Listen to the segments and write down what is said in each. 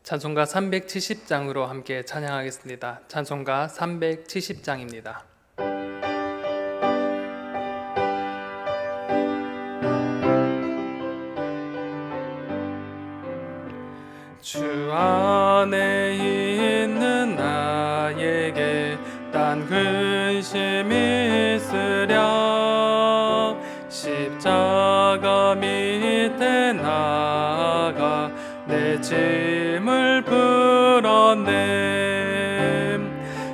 찬송가 370장으로 함께 찬양하겠습니다. 찬송가 370장입니다. 주 안에 있는 나에게 딴 근심 있으랴. 십자가 밑에 나아가 내 짐을 풀어냄.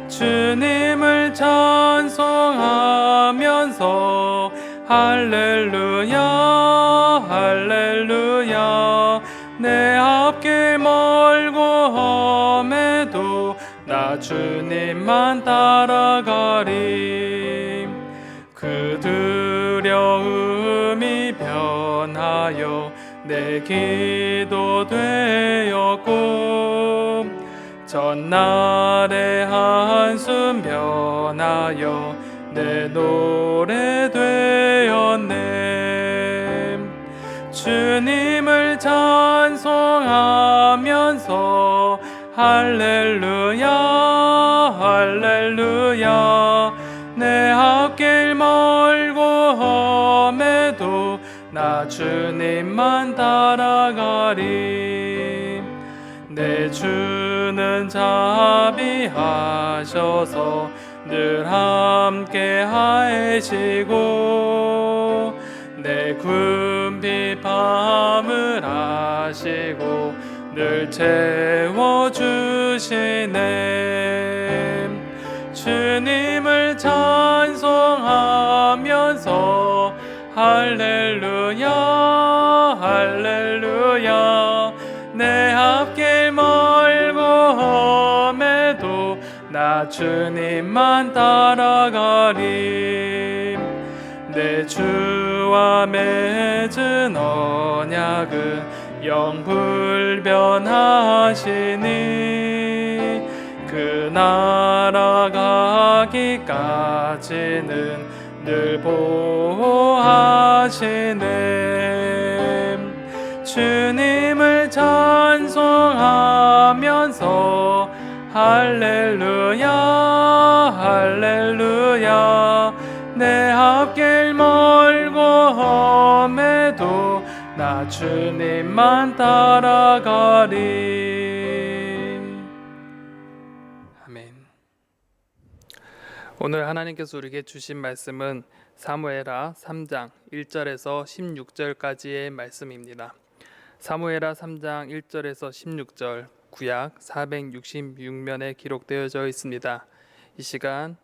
주님을 찬송하면서 할렐루야 할렐루야. 내 앞길 멀고 험해도 나 주님만 따라가리. 그 두려움이 변하여 내 기도 되었고, 전날의 한숨 변하여 내 노래 되었네. 주님을 찬송하면서 할렐루야 할렐루야. 내 앞길 멀고 험해도 나 주님만 따라가리. 내 주는 자비하셔서 늘 함께 하시고, 내 궁핍 밤을 아시고 늘 채워주시네. 주님을 찬송하면서 할렐루야 할렐루야. 내 앞길 멀고 험해도 나 주님만 따라가리. 내 주와 맺은 언약은 영불변하시니, 그 나라 가기까지는 늘 보호하시네. 주님을 찬송하면서 할렐루야 할렐루야. 내 앞길 멀고 험해도 나 주님만 따라가리. 아멘. 오늘 하나님께서 우리에게 주신 말씀은 사무엘하 3장 1절에서 16절까지의 말씀입니다. 사무엘하 3장 1절에서 16절, 구약 466면에 기록되어져 있습니다. 이 시간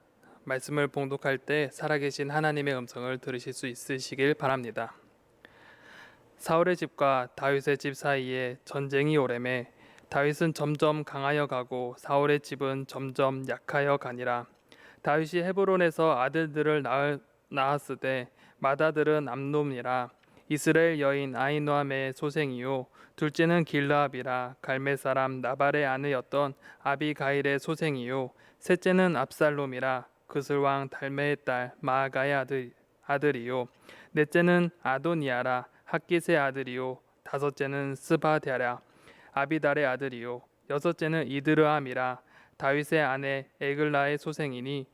말씀을 봉독할 때 살아계신 하나님의 음성을 들으실 수 있으시길 바랍니다. 사울의 집과 다윗의 집 사이에 전쟁이 오래매 다윗은 점점 강하여 가고 사울의 집은 점점 약하여 가니라. 다윗이 헤브론에서 아들들을 낳았으되 맏아들은 암논이라. 이스라엘 여인 아히노아미의 소생이요 둘째는 길르압이라. 갈멜 사람 나발의 아내였던 아비가일의 소생이요 셋째는 압살롬이라. 그슬 왕 달메의 딸 마아가의 아들이요 넷째는 아도니아라. 핫깃의 아들이요 다섯째는 스바랴라. 아비달의 아들이요 여섯째는 이드르암이라. 다윗의 아내 에글라의 소생이니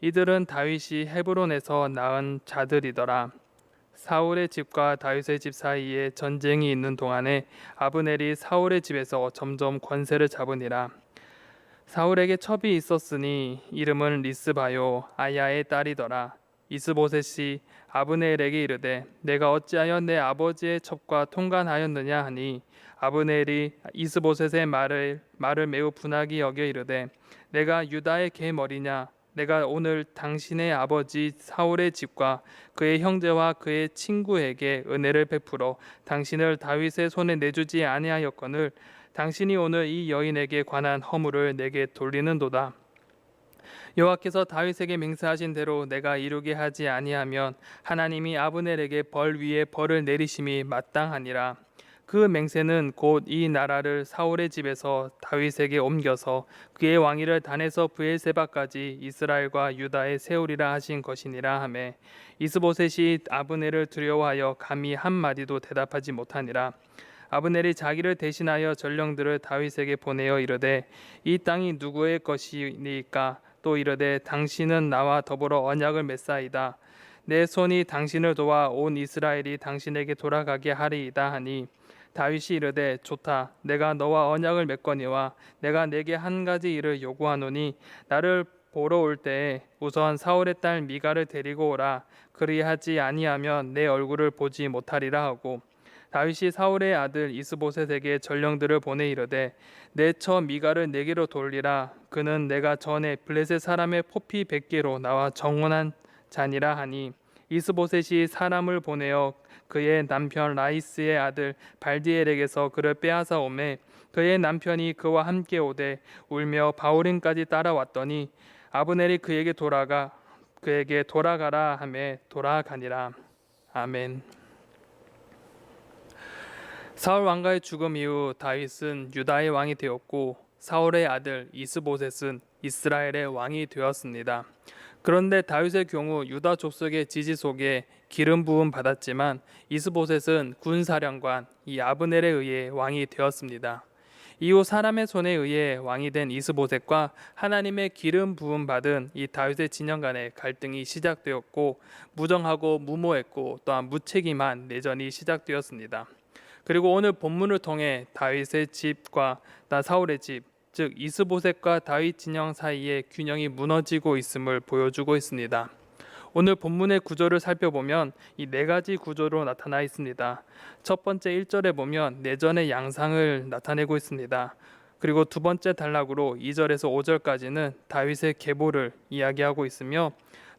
이들은 다윗이 헤브론에서 낳은 자들이더라. 사울의 집과 다윗의 집 사이에 전쟁이 있는 동안에 아브넬이 사울의 집에서 점점 권세를 잡으니라. 사울에게 첩이 있었으니 이름은 리스바요 아야의 딸이더라. 이스보셋이 아브넬에게 이르되 내가 어찌하여 내 아버지의 첩과 통관하였느냐 하니, 아브넬이 이스보셋의 말을 매우 분하게 여겨 이르되 내가 유다의 계머리냐. 내가 오늘 당신의 아버지 사울의 집과 그의 형제와 그의 친구에게 은혜를 베풀어 당신을 다윗의 손에 내주지 아니하였거늘 당신이 오늘 이 여인에게 관한 허물을 내게 돌리는도다. 여호와께서 다윗에게 맹세하신 대로 내가 이루게 하지 아니하면 하나님이 아브넬에게 벌 위에 벌을 내리심이 마땅하니라. 그 맹세는 곧 이 나라를 사울의 집에서 다윗에게 옮겨서 그의 왕위를 단에서 브엘세바까지 이스라엘과 유다에 세우리라 하신 것이니라 하매 이스보셋이 아브넬을 두려워하여 감히 한 마디도 대답하지 못하니라. 아브넬이 자기를 대신하여 전령들을 다윗에게 보내어 이르되 이 땅이 누구의 것이니까? 또 이르되 당신은 나와 더불어 언약을 맺사이다. 내 손이 당신을 도와 온 이스라엘이 당신에게 돌아가게 하리이다 하니 다윗이 이르되 좋다. 내가 너와 언약을 맺거니와 내가 내게 한 가지 일을 요구하노니 나를 보러 올 때에 우선 사울의 딸 미가를 데리고 오라. 그리하지 아니하면 내 얼굴을 보지 못하리라 하고 다윗이 사울의 아들 이스보셋에게 전령들을 보내 이르되 내 처 미가를 내게로 돌리라. 그는 내가 전에 블레셋 사람의 포피 100개로 나와 정원한 자니라 하니 이스보셋이 사람을 보내어 그의 남편 라이스의 아들 발디엘에게서 그를 빼앗아 오매 그의 남편이 그와 함께 오되 울며 바후림까지 따라왔더니 아브넬이 그에게 돌아가라 하매 돌아가니라. 아멘. 사울 왕가의 죽음 이후 다윗은 유다의 왕이 되었고 사울의 아들 이스보셋은 이스라엘의 왕이 되었습니다. 그런데 다윗의 경우 유다 족속의 지지 속에 기름 부음 받았지만 이스보셋은 군사령관 이 아브넬에 의해 왕이 되었습니다. 이후 사람의 손에 의해 왕이 된 이스보셋과 하나님의 기름 부음 받은 이 다윗의 진영 간의 갈등이 시작되었고 무정하고 무모했고 또한 무책임한 내전이 시작되었습니다. 그리고 오늘 본문을 통해 다윗의 집과 사울의 집, 즉 이스보셋과 다윗 진영 사이의 균형이 무너지고 있음을 보여주고 있습니다. 오늘 본문의 구조를 살펴보면 이 네 가지 구조로 나타나 있습니다. 첫 번째 1절에 보면 내전의 양상을 나타내고 있습니다. 그리고 두 번째 단락으로 2절에서 5절까지는 다윗의 계보를 이야기하고 있으며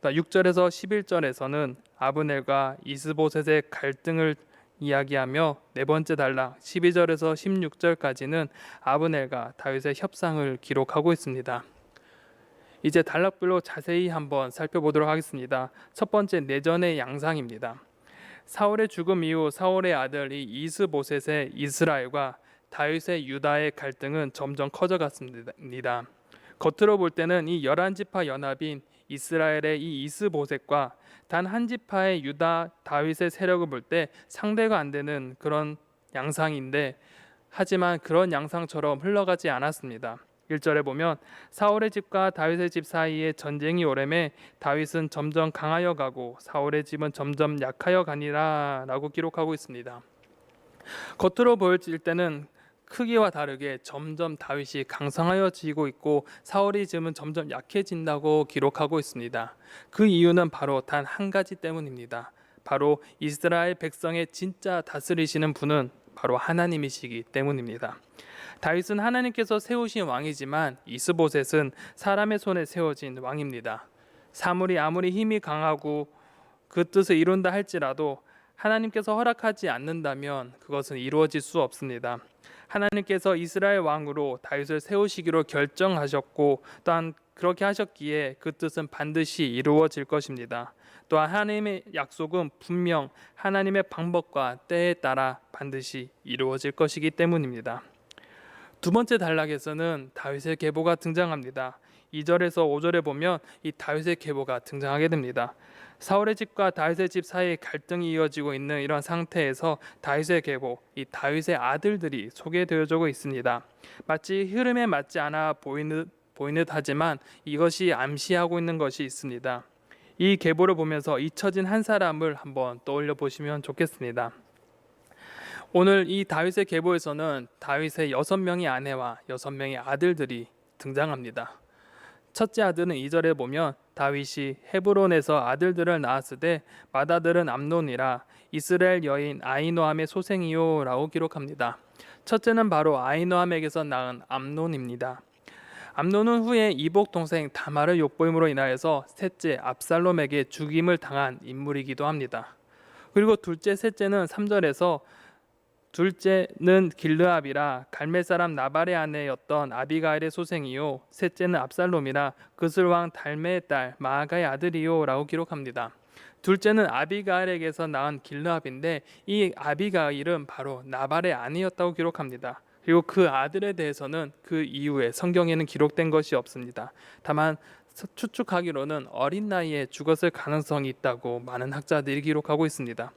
6절에서 11절에서는 아브넬과 이스보셋의 갈등을 이야기하며 네 번째 단락 12절에서 16절까지는 아브넬과 다윗의 협상을 기록하고 있습니다. 이제 단락별로 자세히 한번 살펴보도록 하겠습니다. 첫 번째 내전의 양상입니다. 사울의 죽음 이후 사울의 아들 이스보셋의 이스라엘과 다윗의 유다의 갈등은 점점 커져갔습니다. 겉으로 볼 때는 이 11지파 연합인 이스라엘의 이 이스보셋과 단 한 지파의 유다 다윗의 세력을 볼 때 상대가 안 되는 그런 양상인데 하지만 그런 양상처럼 흘러가지 않았습니다. 1절에 보면 사울의 집과 다윗의 집 사이에 전쟁이 오래매 다윗은 점점 강하여 가고 사울의 집은 점점 약하여 가니라 라고 기록하고 있습니다. 겉으로 보일 때는 크기와 다르게 점점 다윗이 강성하여지고 있고 사울의 집은 점점 약해진다고 기록하고 있습니다. 그 이유는 바로 단 한 가지 때문입니다. 바로 이스라엘 백성의 진짜 다스리시는 분은 바로 하나님이시기 때문입니다. 다윗은 하나님께서 세우신 왕이지만 이스보셋은 사람의 손에 세워진 왕입니다. 사물이 아무리 힘이 강하고 그 뜻을 이룬다 할지라도 하나님께서 허락하지 않는다면 그것은 이루어질 수 없습니다. 하나님께서 이스라엘 왕으로 다윗을 세우시기로 결정하셨고 또한 그렇게 하셨기에 그 뜻은 반드시 이루어질 것입니다. 또한 하나님의 약속은 분명 하나님의 방법과 때에 따라 반드시 이루어질 것이기 때문입니다. 두 번째 단락에서는 다윗의 계보가 등장합니다. 2절에서 5절에 보면 이 다윗의 계보가 등장하게 됩니다. 사울의 집과 다윗의 집 사이에 갈등이 이어지고 있는 이런 상태에서 다윗의 계보, 이 다윗의 아들들이 소개되어지고 있습니다. 마치 흐름에 맞지 않아 보이는 하지만 이것이 암시하고 있는 것이 있습니다. 이 계보를 보면서 잊혀진 한 사람을 한번 떠올려 보시면 좋겠습니다. 오늘 이 다윗의 계보에서는 다윗의 6명의 아내와 6명의 아들들이 등장합니다. 첫째 아들은 2절에 보면 다윗이 헤브론에서 아들들을 낳았으되 맏아들은 암논이라 이스라엘 여인 아히노함의 소생이요 라고 기록합니다. 첫째는 바로 아히노함에게서 낳은 암논입니다. 암논은 후에 이복 동생 다말의 욕보임으로 인하여서 셋째 압살롬에게 죽임을 당한 인물이기도 합니다. 그리고 둘째, 셋째는 3절에서 둘째는 길르압이라 갈멜 사람 나발의 아내였던 아비가일의 소생이요, 셋째는 압살롬이라 그슬 왕 달메의 딸 마아가의 아들이요 라고 기록합니다. 둘째는 아비가일에게서 낳은 길르압인데 이 아비가일은 바로 나발의 아내였다고 기록합니다. 그리고 그 아들에 대해서는 그 이후에 성경에는 기록된 것이 없습니다. 다만 추측하기로는 어린 나이에 죽었을 가능성이 있다고 많은 학자들이 기록하고 있습니다.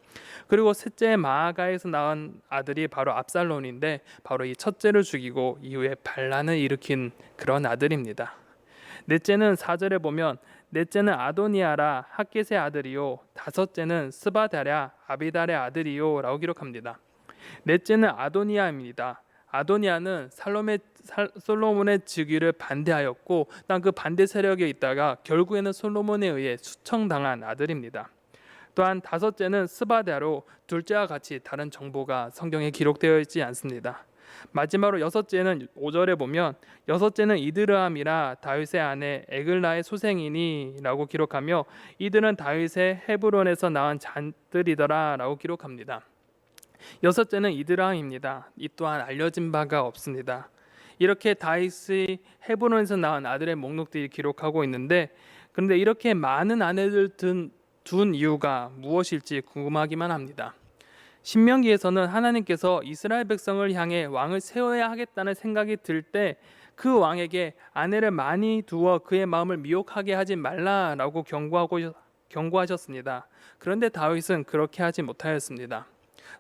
그리고 셋째 마아가에서 낳은 아들이 바로 압살롬인데 바로 이 첫째를 죽이고 이후에 반란을 일으킨 그런 아들입니다. 넷째는 4절에 보면 넷째는 아도니아라 학겟의 아들이요, 다섯째는 스바다랴 아비달의 아들이요 라고 기록합니다. 넷째는 아도니아입니다. 아도니아는 솔로몬의 즉위를 반대하였고 그 반대 세력에 있다가 결국에는 솔로몬에 의해 수청당한 아들입니다. 또한 다섯째는 스바다로 둘째와 같이 다른 정보가 성경에 기록되어 있지 않습니다. 마지막으로 여섯째는 5절에 보면 여섯째는 이드르함이라 다윗의 아내 에글라의 소생이니 라고 기록하며 이들은 다윗의 헤브론에서 낳은 자들이더라 라고 기록합니다. 여섯째는 이드람입니다. 이 또한 알려진 바가 없습니다. 이렇게 다윗이 헤브론에서 낳은 아들의 목록들이 기록하고 있는데, 그런데 이렇게 많은 아내들 둔 이유가 무엇일지 궁금하기만 합니다. 신명기에서는 하나님께서 이스라엘 백성을 향해 왕을 세워야 하겠다는 생각이 들 때 그 왕에게 아내를 많이 두어 그의 마음을 미혹하게 하지 말라라고 경고하셨습니다. 그런데 다윗은 그렇게 하지 못하였습니다.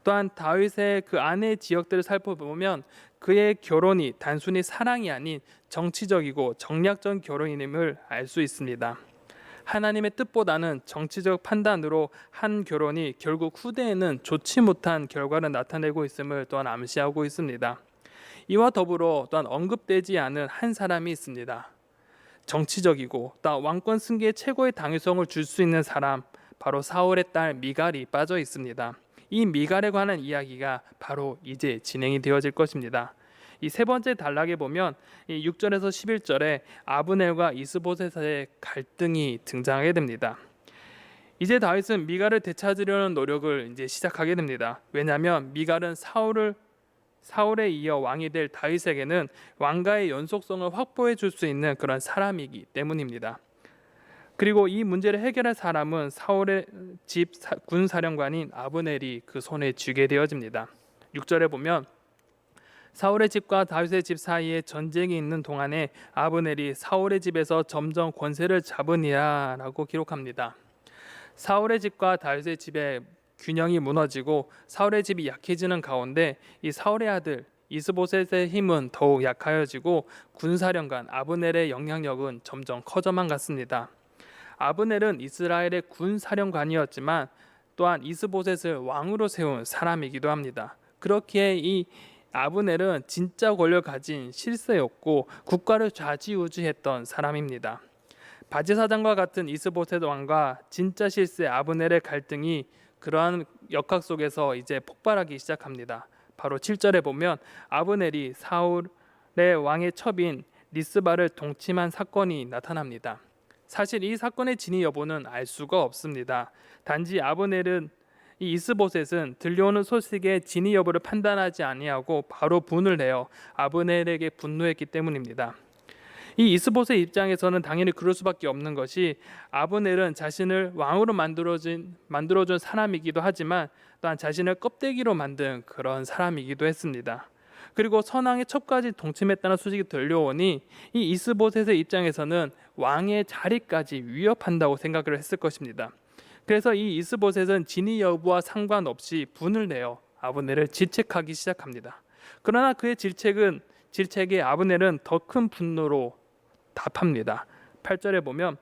또한 다윗의 그 아내의 지역들을 살펴보면 그의 결혼이 단순히 사랑이 아닌 정치적이고 정략적 결혼임을 알 수 있습니다. 하나님의 뜻보다는 정치적 판단으로 한 결혼이 결국 후대에는 좋지 못한 결과를 나타내고 있음을 또한 암시하고 있습니다. 이와 더불어 또한 언급되지 않은 한 사람이 있습니다. 정치적이고 또 왕권 승계의 최고의 당위성을 줄 수 있는 사람, 바로 사울의 딸 미갈이 빠져 있습니다. 이 미갈에 관한 이야기가 바로 이제 진행이 되어질 것입니다. 이 세 번째 단락에 보면 6절에서 11절에 아브넬과 이스보셋의 갈등이 등장하게 됩니다. 이제 다윗은 미갈을 되찾으려는 노력을 이제 시작하게 됩니다. 왜냐하면 미갈은 사울에 이어 왕이 될 다윗에게는 왕가의 연속성을 확보해 줄 수 있는 그런 사람이기 때문입니다. 그리고 이 문제를 해결할 사람은 사울의 집 군사령관인 아브넬이 그 손에 쥐게 되어집니다. 6절에 보면 사울의 집과 다윗의 집 사이에 전쟁이 있는 동안에 아브넬이 사울의 집에서 점점 권세를 잡으니라 라고 기록합니다. 사울의 집과 다윗의 집의 균형이 무너지고 사울의 집이 약해지는 가운데 이 사울의 아들 이스보셋의 힘은 더욱 약하여지고 군사령관 아브넬의 영향력은 점점 커져만 갔습니다. 아브넬은 이스라엘의 군사령관이었지만 또한 이스보셋을 왕으로 세운 사람이기도 합니다. 그렇기에 이 아브넬은 진짜 권력을 가진 실세였고 국가를 좌지우지했던 사람입니다. 바지사장과 같은 이스보셋 왕과 진짜 실세 아브넬의 갈등이 그러한 역학 속에서 이제 폭발하기 시작합니다. 바로 7절에 보면 아브넬이 사울의 왕의 첩인 리스바를 동침한 사건이 나타납니다. 사실 이 사건의 진위 여부는 알 수가 없습니다. 단지 아브넬은 이 이스보셋은 들려오는 소식의 진위 여부를 판단하지 아니하고 바로 분을 내어 아브넬에게 분노했기 때문입니다. 이 이스보셋 입장에서는 당연히 그럴 수밖에 없는 것이 아브넬은 자신을 왕으로 만들어준 사람이기도 하지만 또한 자신을 껍데기로 만든 그런 사람이기도 했습니다. 그리고 선왕의 첩까지 동침했다는 소식이 들려오니 이 이스보셋의 입장에서는 왕의 자리까지 위협한다고 생각을 했을 것입니다. 그래서 이 이스보셋은 진위 여부와 상관없이 분을 내어 아브넬을 질책하기 시작합니다. 그러나 그의 질책에 아브넬은 더 큰 분노로 답합니다. 8절에 보면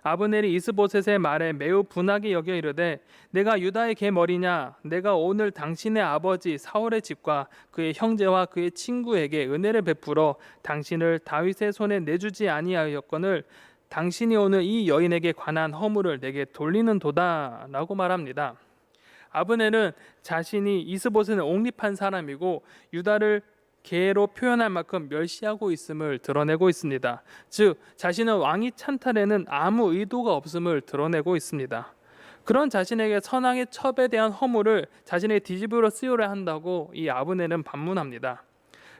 아브넬이 이스보셋의 말에 매우 분하게 여겨 이르되 내가 유다의 계머리냐, 내가 오늘 당신의 아버지 사울의 집과 그의 형제와 그의 친구에게 은혜를 베풀어 당신을 다윗의 손에 내주지 아니하였거늘 당신이 오늘 이 여인에게 관한 허물을 내게 돌리는도다 라고 말합니다. 아브넬은 자신이 이스보셋은 옹립한 사람이고 유다를 개로 표현할 만큼 멸시하고 있음을 드러내고 있습니다. 즉 자신은 왕위 찬탈에는 아무 의도가 없음을 드러내고 있습니다. 그런 자신에게 선왕의 첩에 대한 허물을 자신의 뒤집으로 쓰우려 한다고 이 아브넬은 반문합니다.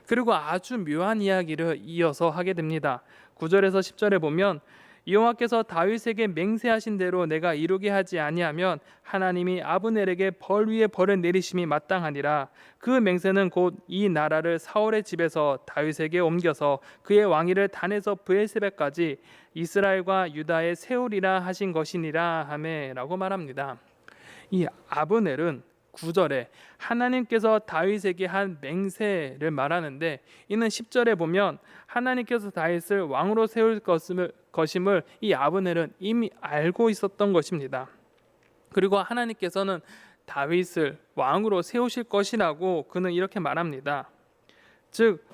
그리고 아주 묘한 이야기를 이어서 하게 됩니다. 9절에서 10절에 보면 여호와께서 다윗에게 맹세하신 대로 내가 이루게 하지 아니하면 하나님이 아브넬에게 벌 위에 벌을 내리심이 마땅하니라. 그 맹세는 곧 이 나라를 사울의 집에서 다윗에게 옮겨서 그의 왕위를 단에서 브엘세바까지 이스라엘과 유다에 세우리라 하신 것이니라 하매라고 말합니다. 이 아브넬은 9절에 하나님께서 다윗에게 한 맹세를 말하는데, 이는 10절에 보면 하나님께서 다윗을 왕으로 세울 것임을 이 아브넬은 이미 알고 있었던 것입니다. 그리고 하나님께서는 다윗을 왕으로 세우실 것이라고 그는 이렇게 말합니다. 즉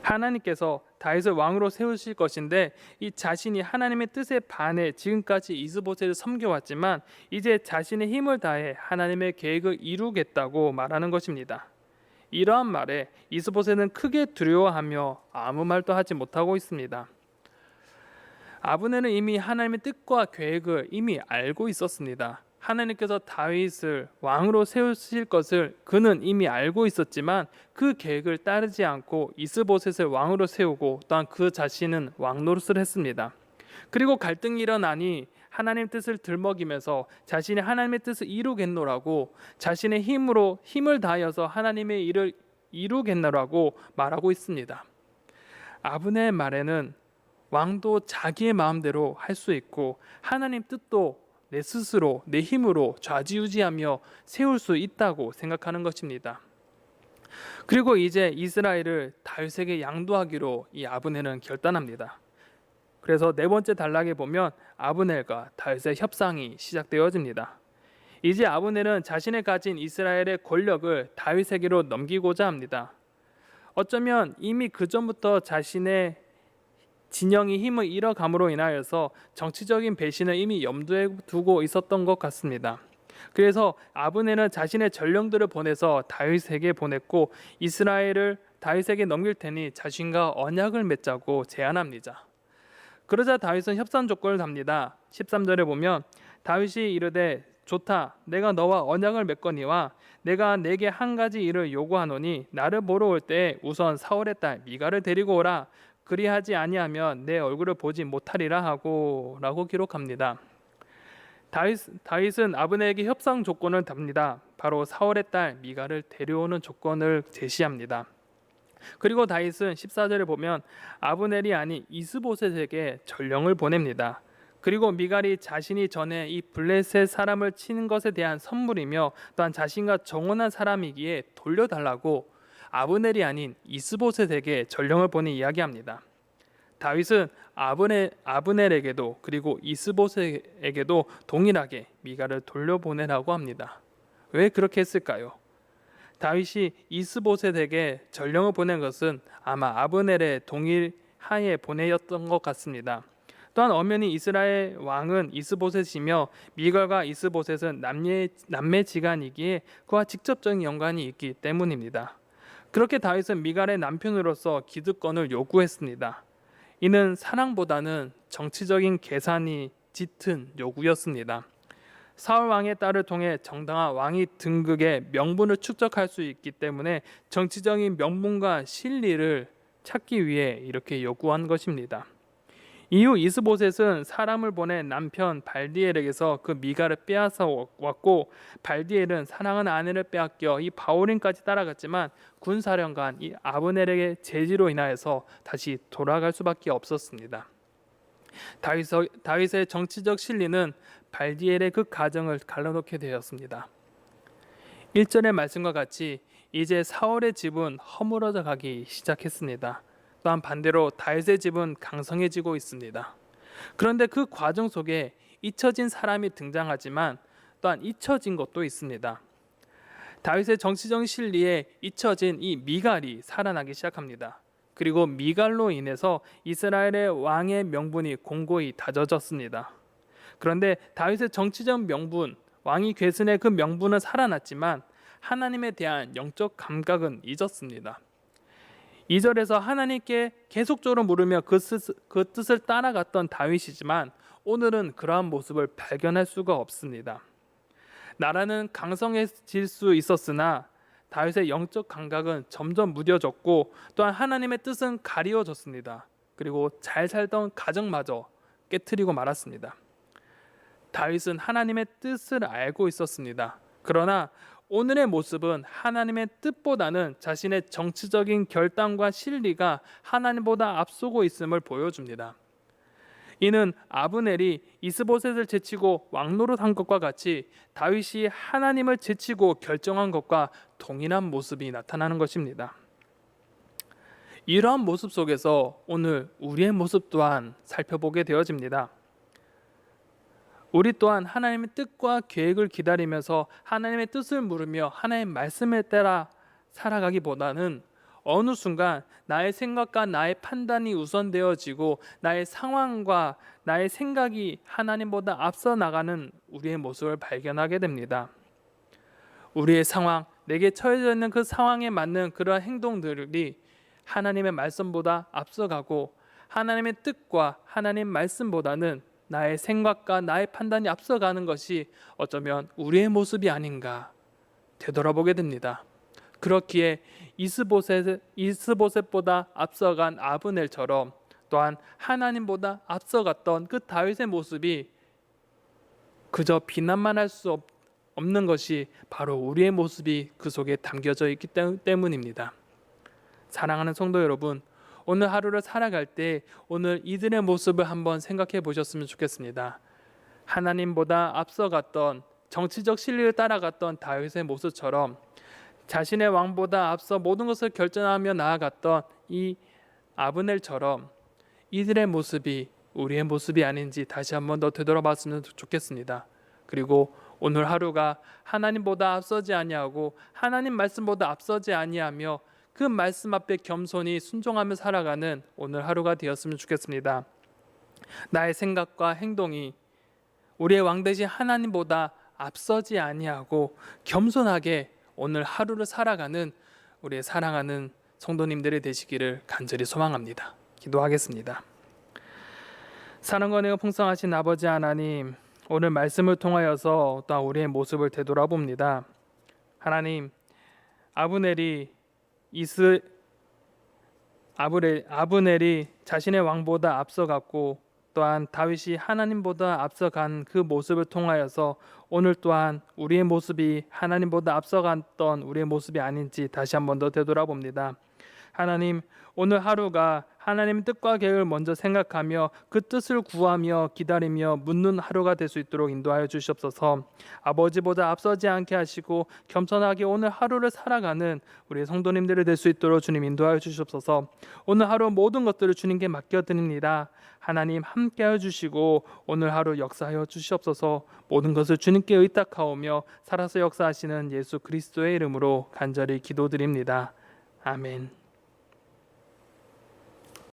하나님께서 다윗을 왕으로 세우실 것인데, 이 자신이 하나님의 뜻에 반해 지금까지 이스보셋을 섬겨왔지만 이제 자신의 힘을 다해 하나님의 계획을 이루겠다고 말하는 것입니다. 이러한 말에 이스보셋은 크게 두려워하며 아무 말도 하지 못하고 있습니다. 아브넬은 이미 하나님의 뜻과 계획을 이미 알고 있었습니다. 하나님께서 다윗을 왕으로 세우실 것을 그는 이미 알고 있었지만 그 계획을 따르지 않고 이스보셋을 왕으로 세우고 또한 그 자신은 왕노릇을 했습니다. 그리고 갈등이 일어나니 하나님 뜻을 들먹이면서 자신이 하나님의 뜻을 이루겠노라고, 자신의 힘을 다하여서 하나님의 일을 이루겠노라고 말하고 있습니다. 아브넬의 말에는 왕도 자기의 마음대로 할 수 있고 하나님 뜻도 내 스스로 내 힘으로 좌지우지하며 세울 수 있다고 생각하는 것입니다. 그리고 이제 이스라엘을 다윗에게 양도하기로 이 아브넬은 결단합니다. 그래서 네 번째 단락에 보면 아브넬과 다윗의 협상이 시작되어집니다. 이제 아브넬은 자신의 가진 이스라엘의 권력을 다윗에게로 넘기고자 합니다. 어쩌면 이미 그 전부터 자신의 진영이 힘을 잃어감으로 인하여서 정치적인 배신을 이미 염두에 두고 있었던 것 같습니다. 그래서 아브넬은 자신의 전령들을 보내서 다윗에게 보냈고 이스라엘을 다윗에게 넘길 테니 자신과 언약을 맺자고 제안합니다. 그러자 다윗은 협상 조건을 답니다. 13절에 보면 다윗이 이르되 좋다, 내가 너와 언약을 맺거니와 내가 내게 한 가지 일을 요구하노니 나를 보러 올 때 우선 사울의 딸 미갈을 데리고 오라. 그리하지 아니하면 내 얼굴을 보지 못하리라 하고 라고 기록합니다. 다윗은 아브넬에게 협상 조건을 답니다. 바로 사울의 딸 미갈을 데려오는 조건을 제시합니다. 그리고 다윗은 14절에 보면 아브넬이 아닌 이스보셋에게 전령을 보냅니다. 그리고 미갈이 자신이 전에 이 블레셋 사람을 치는 것에 대한 선물이며 또한 자신과 정혼한 사람이기에 돌려달라고 아브넬이 아닌 이스보셋에게 전령을 보내 이야기합니다. 다윗은 아브넬에게도 그리고 이스보셋에게도 동일하게 미갈을 돌려보내라고 합니다. 왜 그렇게 했을까요? 다윗이 이스보셋에게 전령을 보낸 것은 아마 아브넬의 동일하에 보내었던 것 같습니다. 또한 엄연히 이스라엘 왕은 이스보셋이며 미갈과 이스보셋은 남매지간이기에 그와 직접적인 연관이 있기 때문입니다. 그렇게 다윗은 미갈의 남편으로서 기득권을 요구했습니다. 이는 사랑보다는 정치적인 계산이 짙은 요구였습니다. 사울 왕의 딸을 통해 정당한 왕위 등극의 명분을 축적할 수 있기 때문에 정치적인 명분과 실리를 찾기 위해 이렇게 요구한 것입니다. 이후 이스보셋은 사람을 보내 남편 발디엘에게서 그 미갈을 빼앗아 왔고, 발디엘은 사랑하는 아내를 빼앗겨 이 바오림까지 따라갔지만 군사령관 이 아브넬에게 제지로 인하여서 다시 돌아갈 수밖에 없었습니다. 다윗의 정치적 실리는 발디엘의 그 가정을 갈라놓게 되었습니다. 1절의 말씀과 같이 이제 사울의 집은 허물어져 가기 시작했습니다. 또한 반대로 다윗의 집은 강성해지고 있습니다. 그런데 그 과정 속에 잊혀진 사람이 등장하지만 또한 잊혀진 것도 있습니다. 다윗의 정치적 실리에 잊혀진 이 미갈이 살아나기 시작합니다. 그리고 미갈로 인해서 이스라엘의 왕의 명분이 공고히 다져졌습니다. 그런데 다윗의 정치적 명분, 왕위 계승의 그 명분은 살아났지만 하나님에 대한 영적 감각은 잊었습니다. 2절에서 하나님께 계속적으로 물으며 그 뜻을 따라갔던 다윗이지만 오늘은 그러한 모습을 발견할 수가 없습니다. 나라는 강성해질 수 있었으나 다윗의 영적 감각은 점점 무뎌졌고 또한 하나님의 뜻은 가리워졌습니다. 그리고 잘 살던 가정마저 깨트리고 말았습니다. 다윗은 하나님의 뜻을 알고 있었습니다. 그러나 오늘의 모습은 하나님의 뜻보다는 자신의 정치적인 결단과 실리가 하나님보다 앞서고 있음을 보여줍니다. 이는 아브넬이 이스보셋을 제치고 왕노릇한 것과 같이 다윗이 하나님을 제치고 결정한 것과 동일한 모습이 나타나는 것입니다. 이러한 모습 속에서 오늘 우리의 모습 또한 살펴보게 되어집니다. 우리 또한 하나님의 뜻과 계획을 기다리면서 하나님의 뜻을 물으며 하나님의 말씀에 따라 살아가기보다는 어느 순간 나의 생각과 나의 판단이 우선되어지고 나의 상황과 나의 생각이 하나님보다 앞서 나가는 우리의 모습을 발견하게 됩니다. 우리의 상황, 내게 처해져 있는 그 상황에 맞는 그러한 행동들이 하나님의 말씀보다 앞서가고 하나님의 뜻과 하나님 말씀보다는 나의 생각과 나의 판단이 앞서가는 것이 어쩌면 우리의 모습이 아닌가 되돌아보게 됩니다. 그렇기에 이스보셋보다 앞서간 아브넬처럼 또한 하나님보다 앞서갔던 그 다윗의 모습이 그저 비난만 할 수 없는 것이 바로 우리의 모습이 그 속에 담겨져 있기 때문입니다. 사랑하는 성도 여러분, 오늘 하루를 살아갈 때 오늘 이들의 모습을 한번 생각해 보셨으면 좋겠습니다. 하나님보다 앞서갔던 정치적 실리를 따라갔던 다윗의 모습처럼 자신의 왕보다 앞서 모든 것을 결정하며 나아갔던 이 아브넬처럼 이들의 모습이 우리의 모습이 아닌지 다시 한번 더 되돌아봤으면 좋겠습니다. 그리고 오늘 하루가 하나님보다 앞서지 아니하고 하나님 말씀보다 앞서지 아니하며 그 말씀 앞에 겸손히 순종하며 살아가는 오늘 하루가 되었으면 좋겠습니다. 나의 생각과 행동이 우리의 왕 대신 하나님보다 앞서지 아니하고 겸손하게 오늘 하루를 살아가는 우리의 사랑하는 성도님들이 되시기를 간절히 소망합니다. 기도하겠습니다. 사랑과 은혜가 풍성하신 아버지 하나님, 오늘 말씀을 통하여서 또 우리의 모습을 되돌아봅니다. 하나님, 아브넬이 자신의 왕보다 앞서갔고 또한 다윗이 하나님보다 앞서간 그 모습을 통하여서 오늘 또한 우리의 모습이 하나님보다 앞서갔던 우리의 모습이 아닌지 다시 한번 더 되돌아봅니다. 하나님, 오늘 하루가 하나님의 뜻과 계획을 먼저 생각하며 그 뜻을 구하며 기다리며 묻는 하루가 될 수 있도록 인도하여 주시옵소서. 아버지보다 앞서지 않게 하시고 겸손하게 오늘 하루를 살아가는 우리 성도님들이 될 수 있도록 주님 인도하여 주시옵소서. 오늘 하루 모든 것들을 주님께 맡겨드립니다. 하나님 함께하여 주시고 오늘 하루 역사하여 주시옵소서. 모든 것을 주님께 의탁하오며 살아서 역사하시는 예수 그리스도의 이름으로 간절히 기도드립니다. 아멘.